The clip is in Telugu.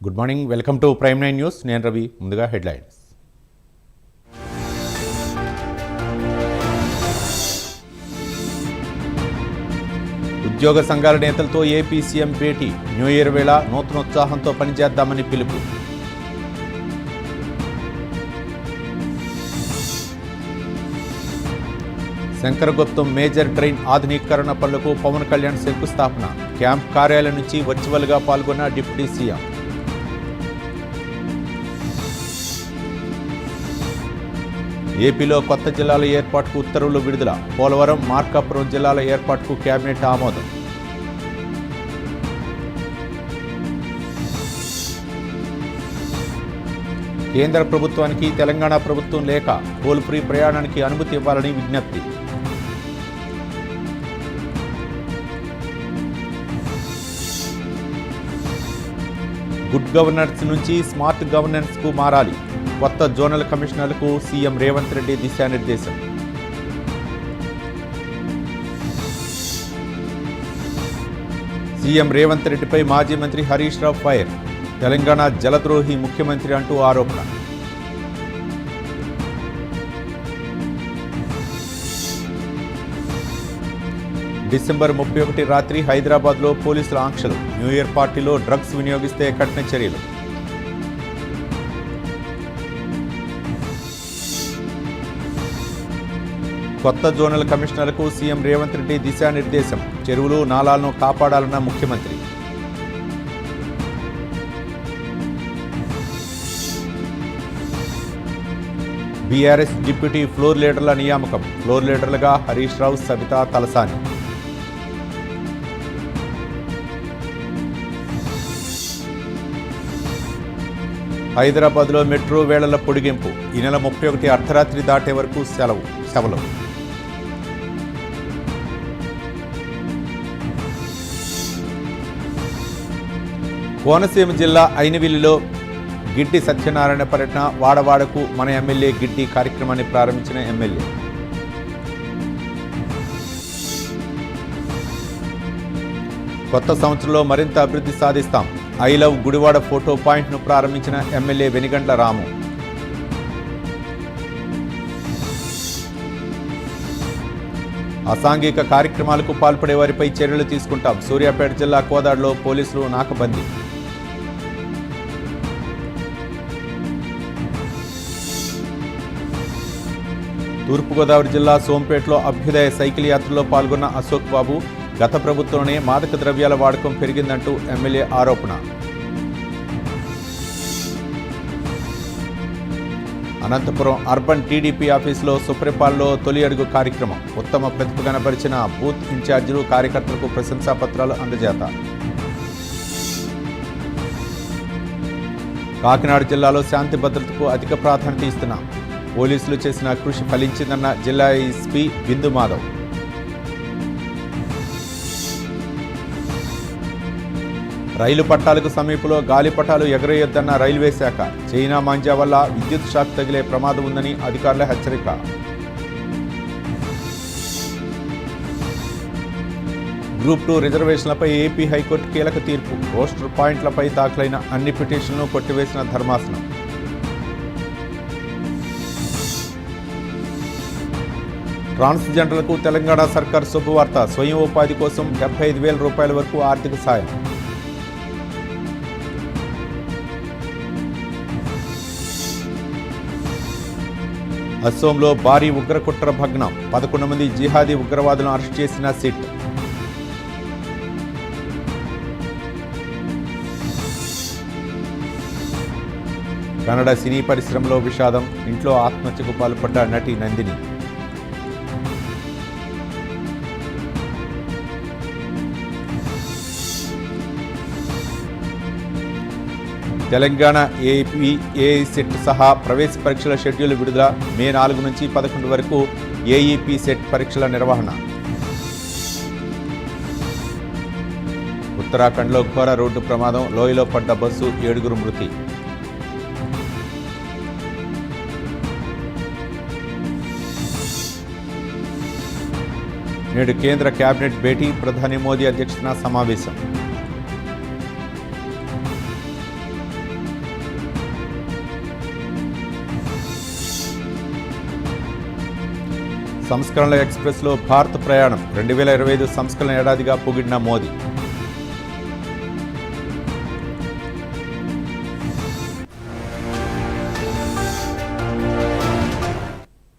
Good morning, welcome to prime 9 news. నేను రవి. ముందుగా హెడ్లైన్స్. ఉద్యోగ సంఘాల నేతలతో ఏపీ సీఎం భేటీ. న్యూ ఇయర్ వేళ నూతనోత్సాహంతో పనిచేద్దామని పిలుపు. శంకరగుప్తం మేజర్ ట్రైన్ ఆధునీకరణ పనులకు పవన్ కళ్యాణ్ శంకుస్థాపన. క్యాంప్ కార్యాలయం నుంచి వర్చువల్గా పాల్గొన్న డిప్యూటీ సీఎం. ఏపీలో కొత్త జిల్లాల ఏర్పాటుకు ఉత్తర్వులు విడుదల. పోలవరం, మార్కాపురం జిల్లాల ఏర్పాటుకు కేబినెట్ ఆమోదం. కేంద్ర ప్రభుత్వానికి తెలంగాణ ప్రభుత్వం లేఖ. టోల్ ఫ్రీ ప్రయాణానికి అనుమతి ఇవ్వాలని విజ్ఞప్తి. గుడ్ గవర్నెన్స్ నుంచి స్మార్ట్ గవర్నెన్స్కు మారాలి. కొత్త జోనల్ కమిషనర్లకు సీఎం రేవంత్ రెడ్డి దిశానిర్దేశం. సీఎం రేవంత్ రెడ్డిపై మాజీ మంత్రి హరీష్ రావు ఫైర్. తెలంగాణ జలద్రోహి ముఖ్యమంత్రి అంటూ ఆరోపణ. డిసెంబర్ 31 రాత్రి హైదరాబాద్లో పోలీసుల ఆంక్షలు. న్యూ ఇయర్ పార్టీలో డ్రగ్స్ వినియోగిస్తే కఠిన చర్యలు. కొత్త జోనల్ కమిషనర్లకు సీఎం రేవంత్ రెడ్డి దిశానిర్దేశం. చెరువులు, నాలాలను కాపాడాలన్న ముఖ్యమంత్రి. బీఆర్ఎస్ డిప్యూటీ ఫ్లోర్ లీడర్ల నియామకం. ఫ్లోర్ లీడర్లుగా హరీష్ రావు, సబితా తలసాని. హైదరాబాద్లో మెట్రో వేళల పొడిగింపు. ఈ నెల 31 అర్ధరాత్రి దాటే వరకు సెలవు. కోనసీమ జిల్లా అయినవిల్లిలో గిడ్డి సత్యనారాయణ పర్యటన. వాడవాడకు మన ఎమ్మెల్యే గిడ్డి కార్యక్రమాన్ని ప్రారంభించిన ఎమ్మెల్యే. కొత్త సంవత్సరంలో మరింత అభివృద్ధి సాధిస్తాం. ఐ లవ్ గుడివాడ ఫోటో పాయింట్ను ప్రారంభించిన ఎమ్మెల్యే వెనిగండ్ల రాము. అసాంఘిక కార్యక్రమాలకు పాల్పడే వారిపై చర్యలు తీసుకుంటాం. సూర్యాపేట జిల్లా కోదాడలో పోలీసులు నాకబందీ. తూర్పుగోదావరి జిల్లా సోంపేటలో అభ్యుదయ సైకిల్ యాత్రలో పాల్గొన్న అశోక్ బాబు. గత ప్రభుత్వంలోనే మాదక ద్రవ్యాల వాడకం పెరిగిందంటూ ఎమ్మెల్యే ఆరోపణ. అనంతపురం అర్బన్ టీడీపీ ఆఫీసులో సుప్రపాల్లో తొలి అడుగు కార్యక్రమం. ఉత్తమ ప్రతిభ కనబరిచిన బూత్ ఇన్ఛార్జీలు, కార్యకర్తలకు ప్రశంసాపత్రాలు అందజేత. కాకినాడ జిల్లాలో శాంతి భద్రతకు అధిక ప్రాధాన్యత ఇస్తున్నాం. పోలీసులు చేసిన కృషి ఫలించిందన్న జిల్లా ఎస్పీ బిందు మాధవ్. రైలు పట్టాలకు సమీపంలో గాలిపటాలు ఎగరేయొద్దన్న రైల్వే శాఖ. చైనా మాంజా వల్ల విద్యుత్ షాక్ తగిలే ప్రమాదం ఉందని అధికారుల హెచ్చరిక. గ్రూప్ 2 రిజర్వేషన్లపై ఏపీ హైకోర్టు కీలక తీర్పు. రోస్టర్ పాయింట్లపై దాఖలైన అన్ని పిటిషన్లను కొట్టివేసిన ధర్మాసనం. ట్రాన్స్జెండర్లకు తెలంగాణ సర్కార్ శుభవార్త. స్వయం ఉపాధి కోసం 75,000 రూపాయల వరకు ఆర్థిక సాయం. అస్సోంలో భారీ ఉగ్రకుట్ర భగ్నం. 11 మంది జిహాదీ ఉగ్రవాదులను అరెస్ట్ చేసిన సిట్. కన్నడ సినీ పరిశ్రమలో విషాదం. ఇంట్లో ఆత్మహత్యకు పాల్పడ్డ నటి నందిని. తెలంగాణ ఏపీ ఏఈ-సెట్ సహా ప్రవేశ పరీక్షల షెడ్యూల్ విడుదల. మే 4 నుంచి 11 వరకు ఏఈపీ సెట్ పరీక్షల నిర్వహణ. ఉత్తరాఖండ్లో ఘోర రోడ్డు ప్రమాదం. లోయలో పడ్డ బస్సు, 7 మృతి. నేడు కేంద్ర కేబినెట్ భేటీ. ప్రధాని మోదీ అధ్యక్షతన సమావేశం. సంస్కరణల ఎక్స్ప్రెస్లో భారత్ ప్రయాణం 2025 సంస్కరణ ఏడాదిగా పొగిడిన మోదీ.